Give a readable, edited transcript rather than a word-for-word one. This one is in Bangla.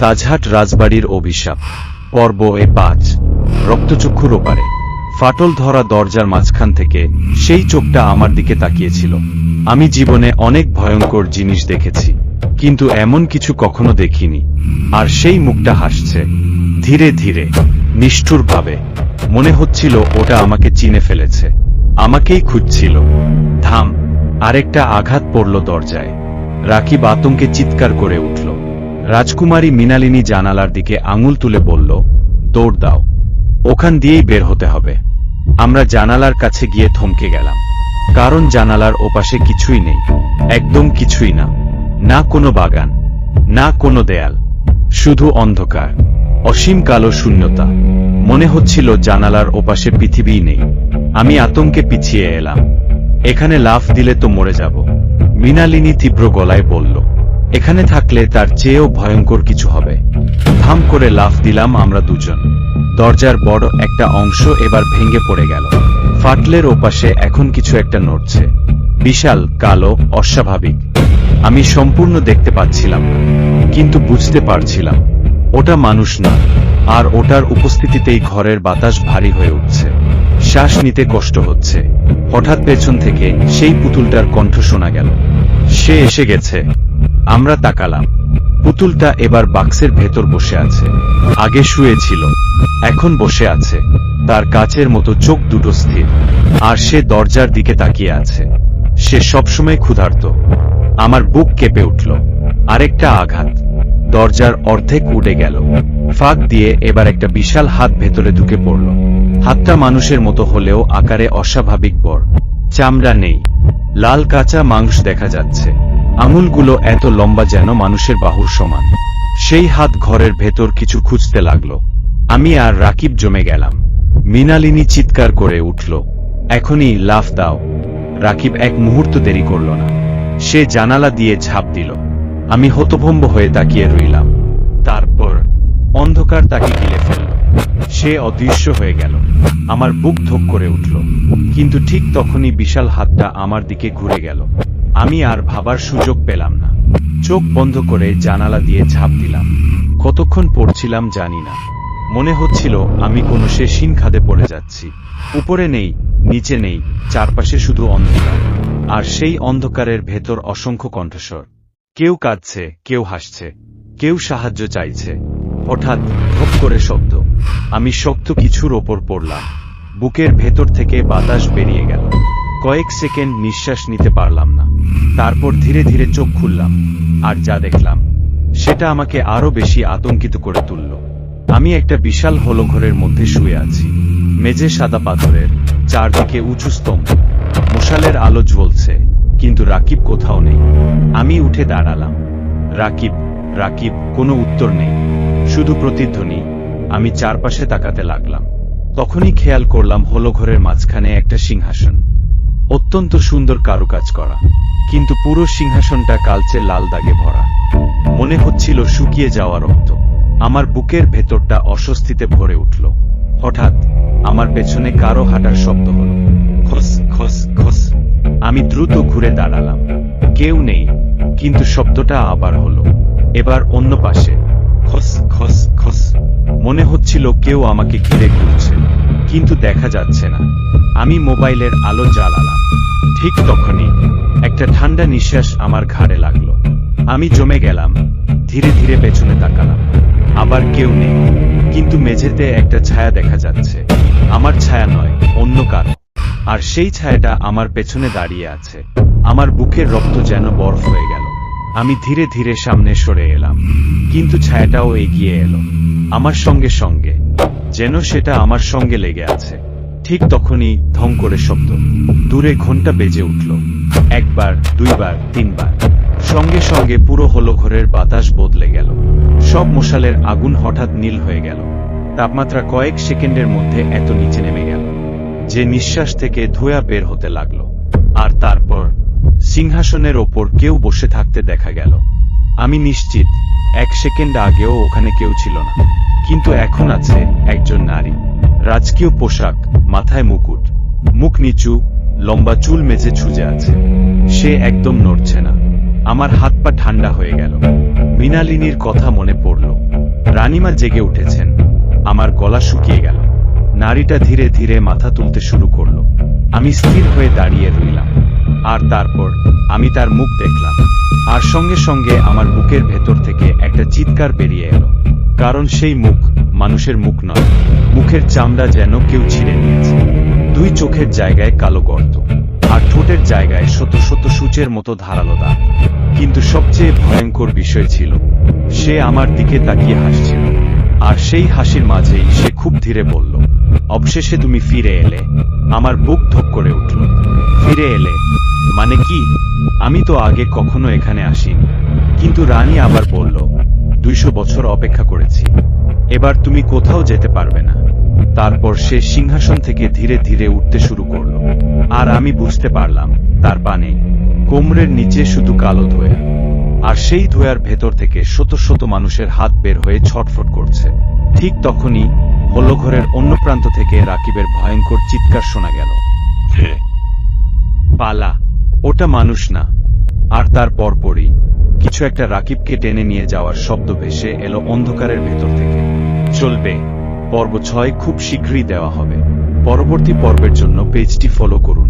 তাজহাট রাজবাড়ির অভিশাপ পর্ব 5 রক্তচক্ষুর ওপারে। ফাটল ধরা দরজার মাঝখান থেকে সেই চোখটা আমার দিকে তাকিয়েছিল। আমি জীবনে অনেক ভয়ঙ্কর জিনিস দেখেছি, কিন্তু এমন কিছু কখনো দেখিনি। আর সেই মুখটা হাসছে ধীরে ধীরে, নিষ্ঠুরভাবে। মনে হচ্ছিল ওটা আমাকে চিনে ফেলেছে, আমাকেই খুঁজছিল। থাম! আরেকটা আঘাত পড়ল দরজায়। রাকিব আতঙ্কে চিৎকার করে উঠল। রাজকুমারী মৃণালিনী জানালার দিকে আঙুল তুলে বলল, দৌড় দাও, ওখান দিয়েই বের হতে হবে। আমরা জানালার কাছে গিয়ে থমকে গেলাম, কারণ জানালার ওপাশে কিছুই নেই, একদম কিছুই না। না কোনো বাগান, না কোনো দেয়াল, শুধু অন্ধকার, অসীম কালো শূন্যতা। মনে হচ্ছিল জানালার ওপাশে পৃথিবীই নেই। আমি আতঙ্কে পিছিয়ে এলাম। এখানে লাফ দিলে তো মরে যাব, মৃণালিনী তীব্র গলায় বলল। এখানে থাকলে তার চেয়েও ভয়ঙ্কর কিছু হবে। ধাম করে লাফ দিলাম আমরা দুজন। দরজার বড় একটা অংশ এবার ভেঙে পড়ে গেল। ফাটলের ওপাশে এখন কিছু একটা নড়ছে, বিশাল, কালো, অস্বাভাবিক। আমি সম্পূর্ণ দেখতে পাচ্ছিলাম না, কিন্তু বুঝতে পারছিলাম ওটা মানুষ না। আর ওটার উপস্থিতিতেই ঘরের বাতাস ভারী হয়ে উঠছে, শ্বাস নিতে কষ্ট হচ্ছে। হঠাৎ পেছন থেকে সেই পুতুলটার কণ্ঠ শোনা গেল, সে এসে গেছে। আমরা তাকালাম। পুতুলটা এবার বাক্সের ভেতর বসে আছে। আগে শুয়ে ছিল, এখন বসে আছে। তার কাচের মতো চোখ দুটো স্থির, আর সে দরজার দিকে তাকিয়ে আছে। সে সবসময় ক্ষুধার্ত। আমার বুক কেঁপে উঠল। আরেকটা আঘাত, দরজার অর্ধেক উড়ে গেল। ফাঁক দিয়ে এবার একটা বিশাল হাত ভেতরে ঢুকে পড়ল। হাতটা মানুষের মতো হলেও আকারে অস্বাভাবিক বড়। চামড়া নেই, লাল কাঁচা মাংস দেখা যাচ্ছে। আঙুলগুলো এত লম্বা যেন মানুষের বাহুর সমান। সেই হাত ঘরের ভেতর কিছু খুঁজতে লাগলো। আমি আর রাকিব জমে গেলাম। মৃণালিনী চিৎকার করে উঠল, এখনই লাফ দাও। রাকিব এক মুহূর্ত দেরি করল না, সে জানালা দিয়ে ঝাঁপ দিল। আমি হতভম্ব হয়ে তাকিয়ে রইলাম। তারপর অন্ধকার তাকে গিলে ফেলল, সে অদৃশ্য হয়ে গেল। আমার বুক ধক করে উঠল, কিন্তু ঠিক তখনই বিশাল হাতটা আমার দিকে ঘুরে গেল। আমি আর ভাবার সুযোগ পেলাম না, চোখ বন্ধ করে জানালা দিয়ে ঝাঁপ দিলাম। কতক্ষণ পড়ছিলাম জানি না, মনে হচ্ছিল আমি কোনো শেষহীন খাদে পড়ে যাচ্ছি। উপরে নেই, নিচে নেই, চারপাশে শুধু অন্ধকার। আর সেই অন্ধকারের ভেতর অসংখ্য কণ্ঠস্বর। কেউ কাঁদছে, কেউ হাসছে, কেউ সাহায্য চাইছে। হঠাৎ ধপ করে শব্দ। আমি শক্ত কিছুর ওপর পড়লাম। বুকের ভেতর থেকে বাতাস বেরিয়ে গেল। কয়েক সেকেন্ড নিঃশ্বাস নিতে পারলাম না। তারপর ধীরে ধীরে চোখ খুললাম, আর যা দেখলাম সেটা আমাকে আরো বেশি আতঙ্কিত করে তুলল। আমি একটা বিশাল হলঘরের মধ্যে শুয়ে আছি। মেঝে সাদা পাথরের, চারদিকে উঁচু স্তম্ভ, মশালের আলো জ্বলছে, কিন্তু রাকিব কোথাও নেই। আমি উঠে দাঁড়ালাম। রাকিব, রাকিব! কোনো উত্তর নেই, শুধু প্রতিধ্বনি। আমি চারপাশে তাকাতে লাগলাম। তখনই খেয়াল করলাম হলঘরের মাঝখানে একটা সিংহাসন, অত্যন্ত সুন্দর কারুকাজ করা, কিন্তু পুরো সিংহাসনটা কালচে লাল দাগে ভরা। মনে হচ্ছিল শুকিয়ে যাওয়া রক্ত। আমার বুকের ভেতরটা অস্বস্তিতে ভরে উঠল। হঠাৎ আমার পেছনে কারো হাঁটার শব্দ হলো, খস খস খস। আমি দ্রুত ঘুরে দাঁড়ালাম। কেউ নেই, কিন্তু শব্দটা আবার হলো, এবার অন্য পাশে, খস খস খস। মনে হচ্ছিল কেউ আমাকে ঘিরে ঘুরছে, কিন্তু দেখা যাচ্ছে না। আমি মোবাইলের আলো জ্বালালাম। ঠিক তখনই একটা ঠান্ডা নিঃশ্বাস আমার ঘাড়ে লাগলো। আমি জমে গেলাম। ধীরে ধীরে পেছনে তাকালাম। আবার কেউ নেই, কিন্তু মেঝেতে একটা ছায়া দেখা যাচ্ছে। আমার ছায়া নয়, অন্য কারো। আর সেই ছায়াটা আমার পেছনে দাঁড়িয়ে আছে। আমার বুকের রক্ত যেন বরফ হয়ে গেল। আমি ধীরে ধীরে সামনে সরে এলাম, কিন্তু ছায়াটাও এগিয়ে এলো আমার সঙ্গে সঙ্গে, যেন সেটা আমার সঙ্গে লেগে আছে। ঠিক তখনই ধং করে শব্দ। দূরে ঘন্টা বেজে উঠল। একবার, দুইবার, তিনবার। সঙ্গে সঙ্গে পুরো হলঘরের বাতাস বদলে গেল। সব মশালের আগুন হঠাৎ নীল হয়ে গেল। তাপমাত্রা কয়েক সেকেন্ডের মধ্যে এত নিচে নেমে গেল যে নিঃশ্বাস থেকে ধোঁয়া বের হতে লাগলো। আর তারপর সিংহাসনের ওপর কেউ বসে থাকতে দেখা গেল। আমি নিশ্চিত এক সেকেন্ড আগেও ওখানে কেউ ছিল না, কিন্তু এখন আছে একজন নারী। রাজকীয় পোশাক, মাথায় মুকুট, মুখ নিচু, লম্বা চুল মেঝে ছুঁজে আছে। সে একদম নড়ছে না। আমার হাত পা ঠান্ডা হয়ে গেল। মৃণালিনীর কথা মনে পড়ল। রানীমা জেগে উঠেছেন। আমার গলা শুকিয়ে গেল। নারীটা ধীরে ধীরে মাথা তুলতে শুরু করলো। আমি স্থির হয়ে দাঁড়িয়ে রইলাম। আর তারপর আমি তার মুখ দেখলাম। আর সঙ্গে সঙ্গে আমার বুকের ভেতর থেকে একটা চিৎকার বেরিয়ে এলো। কারণ সেই মুখ মানুষের মুখ নয়। মুখের চামড়া যেন কেউ ছিঁড়ে নিয়েছে। দুই চোখের জায়গায় কালো গর্ত, আর ঠোঁটের জায়গায় শত শত সূচের মতো ধারালো দাগ। কিন্তু সবচেয়ে ভয়ঙ্কর বিষয় ছিল, সে আমার দিকে তাকিয়ে হাসছিল। আর সেই হাসির মাঝেই সে খুব ধীরে বলল, অবশেষে তুমি ফিরে এলে। আমার বুক ধক করে উঠল। ফিরে এলে মানে কি? আমি তো আগে কখনো এখানে আসিনি। কিন্তু রানী আবার বলল, 200 বছর অপেক্ষা করেছি, এবার তুমি কোথাও যেতে পারবে না। তারপর সে সিংহাসন থেকে ধীরে ধীরে উঠতে শুরু করলো। আর আমি বুঝতে পারলাম তার পা নেই, কোমরের নিচে শুধু কালো ধোঁয়া। আর সেই ধোঁয়ার ভেতর থেকে শত শত মানুষের হাত বের হয়ে ছটফট করছে। ঠিক তখনই হলঘরের অন্য প্রান্ত থেকে রাকিবের ভয়ঙ্কর চিৎকার শোনা গেল, পালা, ওটা মানুষ না। আর তার পরপরই কিছু একটা রাকিবকে টেনে নিয়ে যাওয়ার শব্দ ভেসে এলো অন্ধকারের ভেতর থেকে। চলবে পর্ব 6 খুব শীঘ্রই দেওয়া হবে। পরবর্তী পর্বের জন্য পেজটি ফলো করুন।